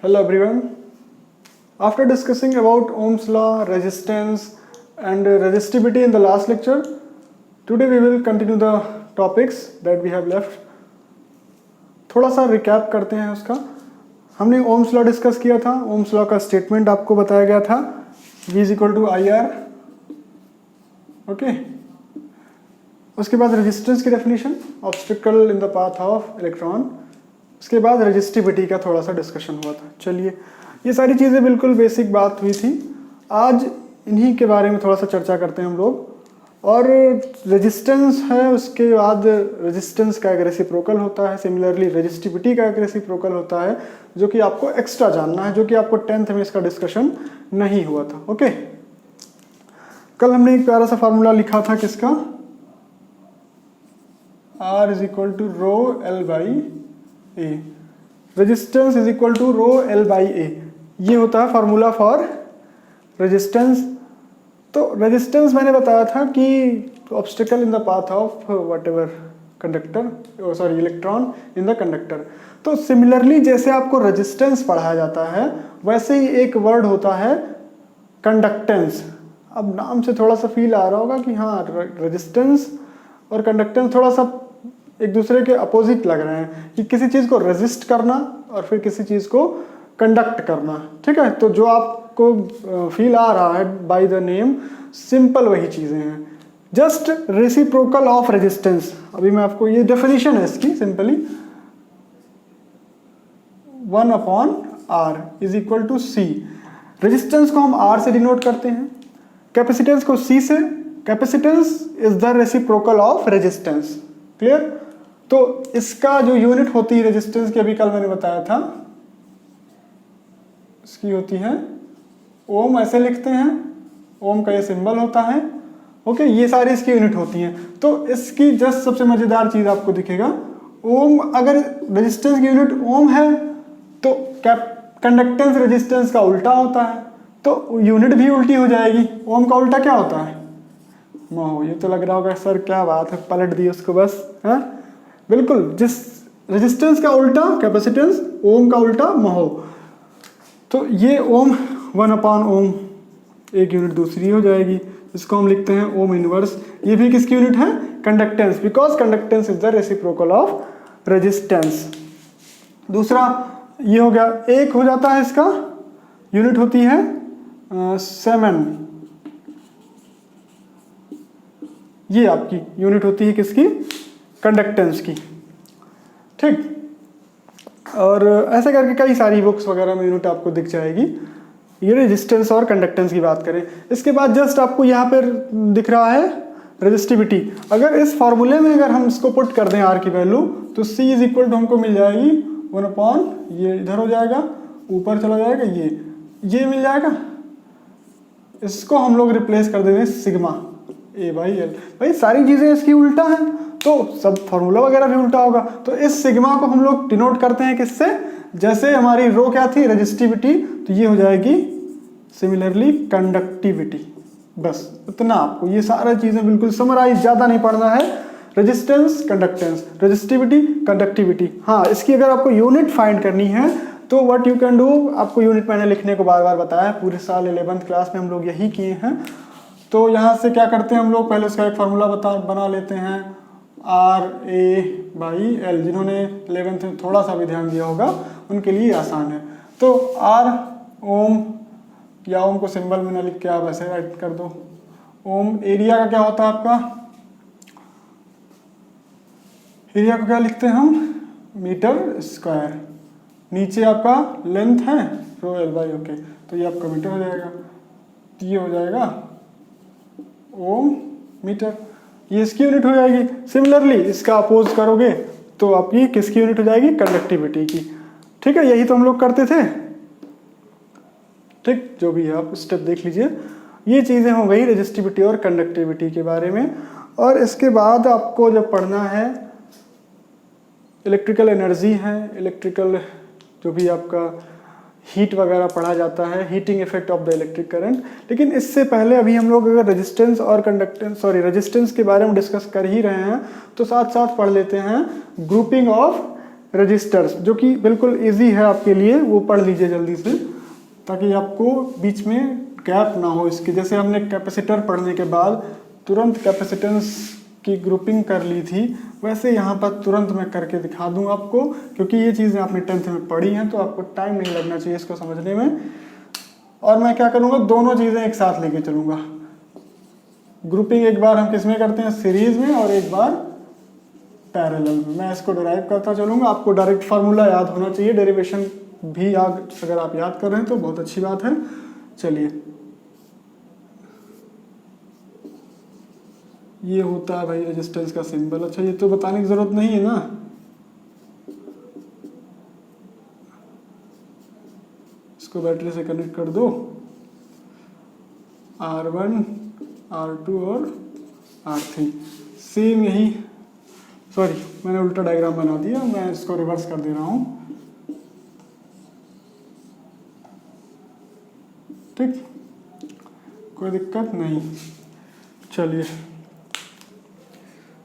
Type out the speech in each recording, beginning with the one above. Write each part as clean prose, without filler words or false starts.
Hello everyone. After discussing about Ohm's law, resistance and resistivity in the last lecture, today we will continue the topics that we have left. थोड़ा सा recap करते हैं उसका. हमने Ohm's law discuss किया था. Ohm's law का statement आपको बताया गया था, V is equal to IR. Okay. उसके बाद रेजिस्टेंस की definition, obstacle in the path of electron. उसके बाद रेजिस्टिविटी का थोड़ा सा डिस्कशन हुआ था. चलिए, ये सारी चीज़ें बिल्कुल बेसिक बात हुई थी. आज इन्हीं के बारे में थोड़ा सा चर्चा करते हैं हम लोग. और रेजिस्टेंस है, उसके बाद रेजिस्टेंस का एक रेसिप्रोकल होता है, सिमिलरली रेजिस्टिविटी का एक रेसिप्रोकल होता है, जो कि आपको एक्स्ट्रा जानना है, जो कि आपको 10th में इसका डिस्कशन नहीं हुआ था. ओके. कल हमने एक प्यारा सा फार्मूला लिखा था किसका, R is equal to rho L by A, resistance is equal to rho L by A. ये होता है फार्मूला फॉर रेजिस्टेंस. तो रेजिस्टेंस मैंने बताया था कि obstacle in the path of whatever conductor, sorry electron in the conductor. तो similarly जैसे आपको रेजिस्टेंस पढ़ाया जाता है, वैसे ही एक वर्ड होता है कंडक्टेंस. अब नाम से थोड़ा सा फील आ रहा होगा कि हाँ, रेजिस्टेंस और कंडक्टेंस थोड़ा सा एक दूसरे के अपोजिट लग रहे हैं, कि किसी चीज़ को रेजिस्ट करना और फिर किसी चीज़ को कंडक्ट करना. ठीक है. तो जो आपको फील आ रहा है बाय द नेम, सिंपल वही चीज़ें हैं, जस्ट रेसिप्रोकल ऑफ रेजिस्टेंस. अभी मैं आपको, ये डेफिनेशन है इसकी, simply 1/R is equal to C. Resistance को हम R से डिनोट करते हैं, कैपेसिटेंस को C से. Capacitance is the reciprocal of resistance. Clear. तो इसका जो यूनिट होती है रेजिस्टेंस की, अभी कल मैंने बताया था, इसकी होती है ओम. ऐसे लिखते हैं, ओम का ये सिंबल होता है. ओके. ये सारी इसकी यूनिट होती हैं. तो इसकी जस्ट सबसे मजेदार चीज आपको दिखेगा, ओम, अगर रेजिस्टेंस की यूनिट ओम है तो कंडक्टेंस रेजिस्टेंस का उल्टा होता है, तो यूनिट भी उल्टी हो जाएगी. ओम का उल्टा क्या होता है? महो. ये तो लग रहा होगा सर क्या बात है, पलट दी उसको बस. हाँ, बिल्कुल. जिस रेजिस्टेंस का उल्टा कैपेसिटेंस, ओम का उल्टा महो. तो ये ओम 1/ओम, एक यूनिट दूसरी हो जाएगी, इसको हम लिखते हैं ओम इनवर्स. ये भी किसकी यूनिट है? Conductance, because conductance is the reciprocal of resistance. दूसरा ये हो गया, एक हो जाता है इसका यूनिट होती है 7. ये आपकी यूनिट होती है किसकी? कंडक्टेंस की. ठीक. और ऐसे करके कई सारी बुक्स वगैरह में यूनिट आपको दिख जाएगी. ये रेजिस्टेंस और कंडक्टेंस की बात करें. इसके बाद जस्ट आपको यहाँ पर दिख रहा है रेजिस्टिविटी. अगर इस फॉर्मूले में अगर हम इसको पुट कर दें R की वैल्यू, तो C इज इक्वल टू हमको मिल जाएगी 1/, ये इधर हो जाएगा, ऊपर चला जाएगा, ये मिल जाएगा. इसको हम लोग रिप्लेस कर देंगे सिग्मा A/L. भाई सारी चीज़ें इसकी उल्टा हैं, तो सब फार्मूला वगैरह भी उल्टा होगा. तो इस सिग्मा को हम लोग डिनोट करते हैं किससे? जैसे हमारी रो क्या थी? रेजिस्टिविटी. तो ये हो जाएगी सिमिलरली कंडक्टिविटी. बस इतना आपको, ये सारा चीज़ें बिल्कुल समराइज, ज़्यादा नहीं पढ़ना है. Resistance, conductance, resistivity, conductivity. हाँ, इसकी अगर आपको यूनिट फाइंड करनी है तो व्हाट यू कैन डू, आपको यूनिट मैंने लिखने को बार बार बताया, पूरे साल 11th क्लास में हम लोग यही किए हैं. तो यहाँ से क्या करते हैं हम लोग, पहले उसका एक फार्मूला बना लेते हैं, RA/L. जिन्होंने 11th में थोड़ा सा भी ध्यान दिया होगा उनके लिए आसान है. तो R ओम, या ओम को सिंबल में ना लिख के आप ऐसे राइट कर दो. ओम. एरिया का क्या होता है आपका? एरिया को क्या लिखते हैं हम? Metre square. नीचे आपका लेंथ है रो एल बाई. ओके. तो ये आपका मीटर हो जाएगा, ये हो जाएगा ओम मीटर. ये इसकी यूनिट हो जाएगी. सिमिलरली इसका अपोज करोगे तो आपकी किसकी यूनिट हो जाएगी? कंडक्टिविटी की. ठीक है. यही तो हम लोग करते थे. ठीक. जो भी है आप स्टेप देख लीजिए. ये चीज़ें हो गई रेजिस्टिविटी और कंडक्टिविटी के बारे में. और इसके बाद आपको जब पढ़ना है, इलेक्ट्रिकल एनर्जी है, इलेक्ट्रिकल जो भी आपका हीट वगैरह पढ़ा जाता है, heating effect of the electric current. लेकिन इससे पहले अभी हम लोग अगर रेजिस्टेंस और रेजिस्टेंस के बारे में डिस्कस कर ही रहे हैं, तो साथ साथ पढ़ लेते हैं ग्रुपिंग ऑफ रजिस्टर्स, जो कि बिल्कुल इजी है आपके लिए, वो पढ़ लीजिए जल्दी से ताकि आपको बीच में गैप ना हो इसके। जैसे हमने कैपेसिटर पढ़ने के बाद तुरंत कैपेसिटेंस की ग्रुपिंग कर ली थी, वैसे यहाँ पर तुरंत मैं करके दिखा दूँ आपको, क्योंकि ये चीज़ें आपने 10th में पढ़ी हैं तो आपको टाइम नहीं लगना चाहिए इसको समझने में। और मैं क्या करूँगा, दोनों चीज़ें एक साथ लेके चलूँगा। ग्रुपिंग एक बार हम किस में करते हैं, सीरीज में, और एक बार पैरेलल में। मैं इसको डिराइव करता चलूँगा। आपको डायरेक्ट फार्मूला याद होना चाहिए, डेरिवेशन भी अगर आप याद कर रहे हैं तो बहुत अच्छी बात है। चलिए, ये होता है भाई रेजिस्टेंस का सिंबल। अच्छा, ये तो बताने की जरूरत नहीं है ना। इसको बैटरी से कनेक्ट कर दो, R1, R2 और R3 सेम यही। सॉरी, मैंने उल्टा डायग्राम बना दिया, मैं इसको रिवर्स कर दे रहा हूँ। ठीक, कोई दिक्कत नहीं। चलिए,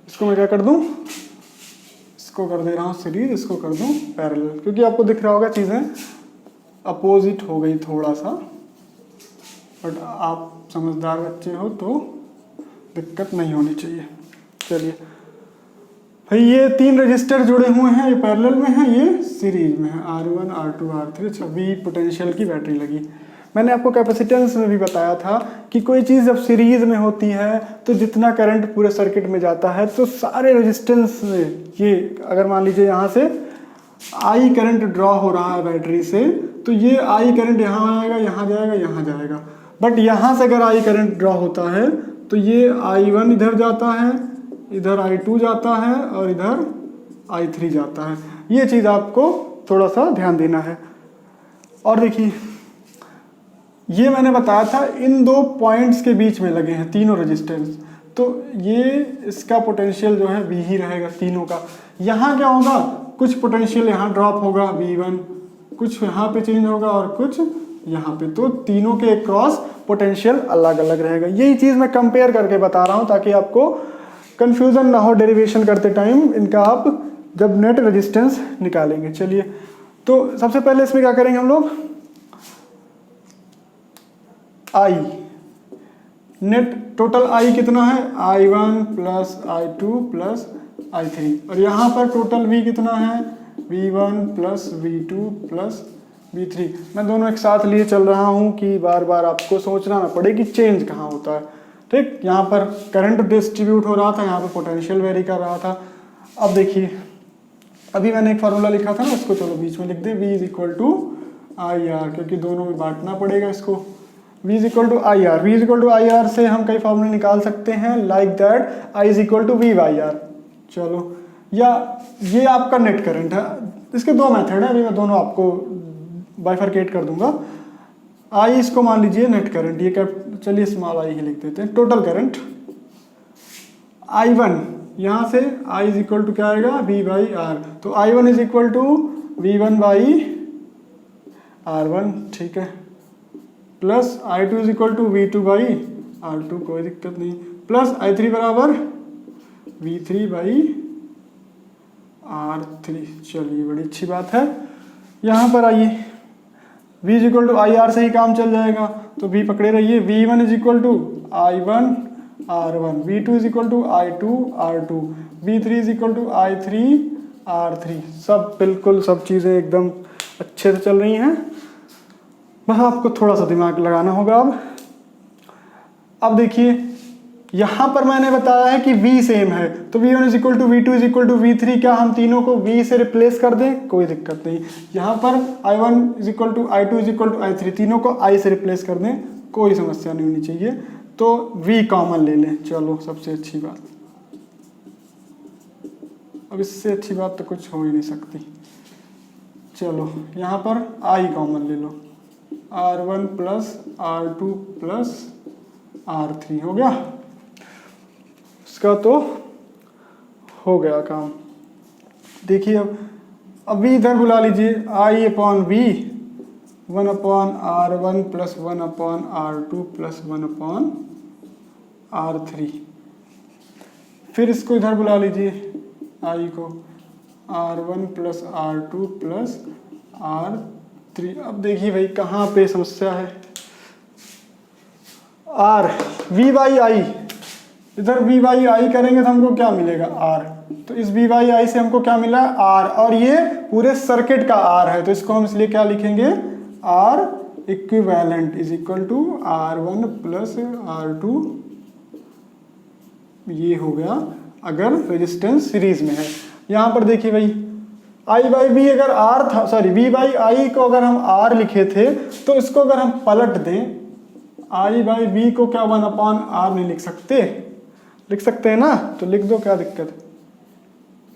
इसको मैं क्या कर दूं, इसको कर दे रहा हूँ सीरीज, इसको कर दूं पैरेलल, क्योंकि आपको दिख रहा होगा चीज़ें अपोजिट हो गई थोड़ा सा, बट आप समझदार बच्चे हो तो दिक्कत नहीं होनी चाहिए। चलिए भाई, ये 3 रजिस्टर जुड़े हुए हैं, ये पैरेलल में है, ये सीरीज में है, R1, R2, R3। अच्छा, V पोटेंशियल की बैटरी लगी। मैंने आपको कैपेसिटेंस में भी बताया था कि कोई चीज़ जब सीरीज में होती है तो जितना करंट पूरे सर्किट में जाता है, तो सारे रेजिस्टेंस में, ये अगर मान लीजिए यहाँ से आई करंट ड्रॉ हो रहा है बैटरी से, तो ये आई करंट यहाँ आएगा, यहाँ जाएगा, यहाँ जाएगा। बट यहाँ से अगर आई करंट ड्रॉ होता है तो ये I1 इधर जाता है, इधर I2 जाता है और इधर I3 जाता है। ये चीज़ आपको थोड़ा सा ध्यान देना है। और देखिए, ये मैंने बताया था इन 2 पॉइंट्स के बीच में लगे हैं तीनों रेजिस्टेंस, तो ये इसका पोटेंशियल जो है V ही रहेगा तीनों का। यहाँ क्या होगा, कुछ पोटेंशियल यहाँ ड्रॉप होगा V1, कुछ यहाँ पे चेंज होगा और कुछ यहाँ पे, तो तीनों के क्रॉस पोटेंशियल अलग अलग रहेगा। यही चीज़ मैं कंपेयर करके बता रहा हूँ ताकि आपको कंफ्यूजन ना हो डेरिवेशन करते टाइम इनका, आप जब नेट रेजिस्टेंस निकालेंगे। चलिए, तो सबसे पहले इसमें क्या करेंगे हम लोग, I नेट टोटल I कितना है, I1 plus I2 plus I3, और यहाँ पर टोटल V कितना है, V1 plus V2 plus V3। मैं दोनों एक साथ लिए चल रहा हूँ कि बार बार आपको सोचना ना पड़े कि चेंज कहाँ होता है। ठीक, यहाँ पर करंट डिस्ट्रीब्यूट हो रहा था, यहाँ पर पोटेंशियल वेरी कर रहा था। अब देखिए, अभी मैंने एक फार्मूला लिखा था ना, इसको चलो बीच में लिख दे, V is equal to IR, क्योंकि दोनों में बांटना पड़ेगा इसको। V is equal to IR, V is equal to IR से हम कई फार्मूले निकाल सकते हैं, like that I is equal to V by R। चलो, या ये आपका नेट करंट है, इसके 2 मेथड है, अभी मैं दोनों आपको बाइफरकेट कर दूंगा। I इसको मान लीजिए नेट करंट, ये क्या, चलिए स्मॉल I ही लिख देते हैं। टोटल करंट I1, यहाँ से I इज इक्वल टू क्या आएगा, V बाई R, तो I1 is equal to V1 by R1, ठीक है, plus I2 is equal to V2 by R2, कोई दिक्कत नहीं, प्लस I3 बराबर V3 बाई R3। चलिए, बड़ी अच्छी बात है। यहाँ पर आइए, V is equal to IR से ही काम चल जाएगा, तो V पकड़े रहिए। V1 is equal to I1 R1, V2 is equal to I2 R2, V3 is equal to I3 R3। सब बिल्कुल सब चीज़ें एकदम अच्छे से चल रही हैं, बस आपको थोड़ा सा दिमाग लगाना होगा। अब देखिए, यहाँ पर मैंने बताया है कि V सेम है, तो V1 is equal to V2 is equal to V3, क्या हम तीनों को V से रिप्लेस कर दें, कोई दिक्कत नहीं। यहाँ पर I1 is equal to I2 is equal to I3, तीनों को I से रिप्लेस कर दें, कोई समस्या नहीं होनी चाहिए। तो V कॉमन ले लें, चलो सबसे अच्छी बात। अब इससे अच्छी बात तो कुछ हो ही नहीं सकती। चलो, यहाँ पर I कॉमन ले लो, R1 plus R2 plus R3 हो गया, इसका तो हो गया काम। देखिए, अब V इधर बुला लीजिए, I upon V 1 upon R1 plus 1 upon R2 plus 1 upon R3। फिर इसको इधर बुला लीजिए, I को R1 plus R2 plus R3। अब देखिए भाई कहाँ पे समस्या है। R V बाई आई, इधर V बाई आई करेंगे तो हमको क्या मिलेगा R, तो इस V बाई आई से हमको क्या मिला R, और ये पूरे सर्किट का R है, तो इसको हम इसलिए क्या लिखेंगे R equivalent is equal to R1 plus R2। ये हो गया अगर रेजिस्टेंस सीरीज में है। यहाँ पर देखिए भाई I बाई V अगर R था, सॉरी V बाई आई को अगर हम R लिखे थे, तो इसको अगर हम पलट दें I बाई V को क्या 1/R नहीं लिख सकते, लिख सकते हैं ना, तो लिख दो, क्या दिक्कत है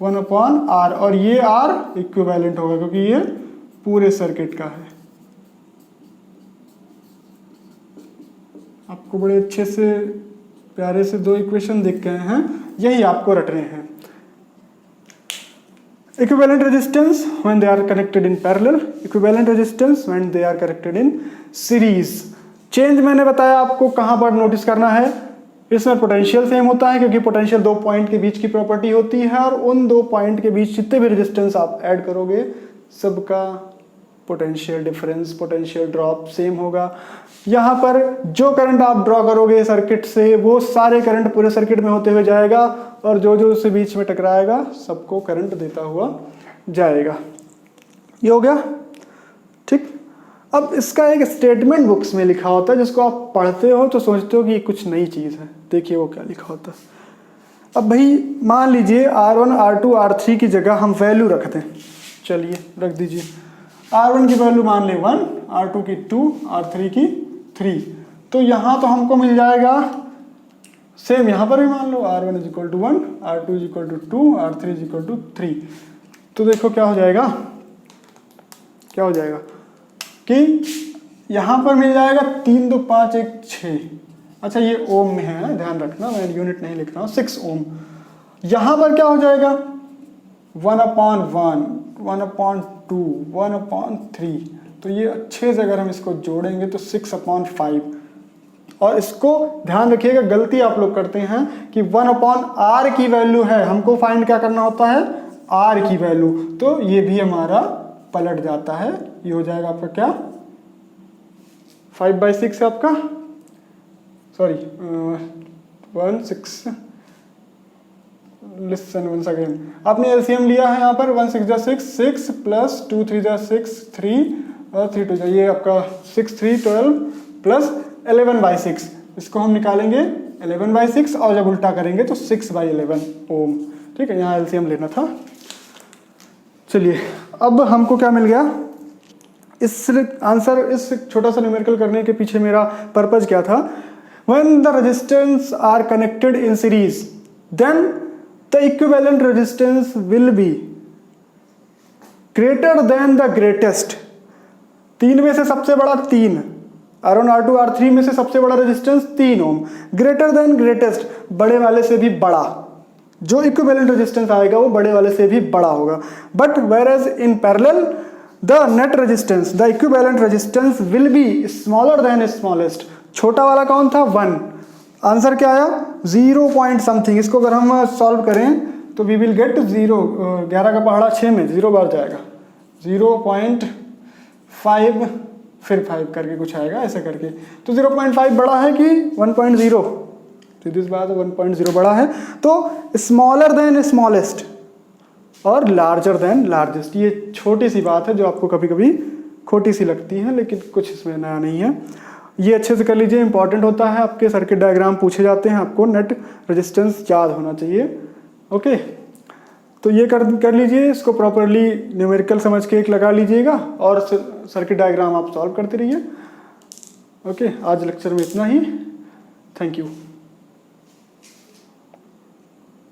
1/R, और ये R इक्विवेलेंट होगा क्योंकि ये पूरे सर्किट का है। आपको बड़े अच्छे से प्यारे से दो इक्वेशन दिख गए हैं, यही आपको रटने हैं। Equivalent resistance when they are connected in parallel, equivalent resistance when they are connected in series. Change मैंने बताया आपको कहाँ पर नोटिस करना है, इसमें पोटेंशियल सेम होता है क्योंकि पोटेंशियल दो पॉइंट के बीच की प्रॉपर्टी होती है, और उन दो पॉइंट के बीच जितने भी रेजिस्टेंस आप ऐड करोगे सबका potential difference, potential drop same होगा। यहाँ पर जो करंट आप ड्रॉ करोगे सर्किट से वो सारे करंट पूरे सर्किट में होते हुए जाएगा, और जो जो उससे बीच में टकराएगा सबको करंट देता हुआ जाएगा। ये हो गया ठीक। अब इसका एक स्टेटमेंट बुक्स में लिखा होता है जिसको आप पढ़ते हो तो सोचते हो कि ये कुछ नई चीज़ है। देखिए वो क्या लिखा होता है। अब भाई मान लीजिए R1 R2 R3 की जगह हम वैल्यू रख दें, चलिए रख दीजिए। R1 की वैल्यू मान लें 1, R2 की 2, R3 की 3, तो यहाँ तो हमको मिल जाएगा सेम, यहाँ पर भी मान लो R1 is equal to 1, R2 is equal to 2, R3 is equal to 3। तो देखो क्या हो जाएगा, क्या हो जाएगा कि यहाँ पर मिल जाएगा 3 2 5 1 6। अच्छा ये ओम में है, ध्यान रखना, मैं यूनिट नहीं लिख रहा हूँ, 6 ओम। यहाँ पर क्या हो जाएगा 1/1, 1/2, 1/3। तो ये अच्छे से अगर हम इसको जोड़ेंगे तो 6/5। और इसको ध्यान रखिएगा, गलती आप लोग करते हैं कि 1/R की वैल्यू है, हमको फाइंड क्या करना होता है R की वैल्यू, तो ये भी हमारा पलट जाता है। ये हो जाएगा आपका क्या 5/6 है आपका, सॉरी 1/6। लिसन वंस अगेन, आपने एलसीएम लिया है यहाँ पर 1 6 जा 6, 6 प्लस 2 3 जा 6, 3 और 3 2 जा, ये आपका 6 3 12 प्लस 11/6। इसको हम निकालेंगे 11/6, और जब उल्टा करेंगे तो 6/11 ओम। ठीक है, यहाँ एलसीएम लेना था। चलिए अब हमको क्या मिल गया, इस आंसर, इस छोटा सा न्यूमेरिकल करने के पीछे मेरा पर्पज क्या था। When the resistance are connected in series then the equivalent resistance will be greater than the greatest. तीन में से सबसे बड़ा 3, R1 R2 R3 में से सबसे बड़ा रेजिस्टेंस 3 ओम, ग्रेटर देन ग्रेटेस्ट बड़े वाले से भी बड़ा, जो इक्विवेलेंट रेजिस्टेंस आएगा वो बड़े वाले से भी बड़ा होगा। But whereas in parallel the net resistance, the equivalent resistance will be smaller than smallest. छोटा वाला कौन था 1, आंसर क्या आया 0 पॉइंट समथिंग। इसको अगर हम सॉल्व करें तो वी विल गेट 0, 11 का पहाड़ा 6 में 0 बार जाएगा, 0.5 फिर 5 करके कुछ आएगा ऐसे करके। तो 0.5 बड़ा है कि 1.0, सीधी सी बात है 1.0 बड़ा है। तो स्मॉलर देन स्मॉलेस्ट और लार्जर देन लार्जेस्ट, ये छोटी सी बात है जो आपको कभी कभी खोटी सी लगती है, लेकिन कुछ इसमें नया नहीं है। ये अच्छे से कर लीजिए, इंपॉर्टेंट होता है, आपके सर्किट डायग्राम पूछे जाते हैं, आपको नेट रेजिस्टेंस याद होना चाहिए। ओके, तो ये कर लीजिए, इसको प्रॉपरली न्यूमेरिकल समझ के एक लगा लीजिएगा, और सर्किट डायग्राम आप सॉल्व करते रहिए। ओके, आज लेक्चर में इतना ही, थैंक यू।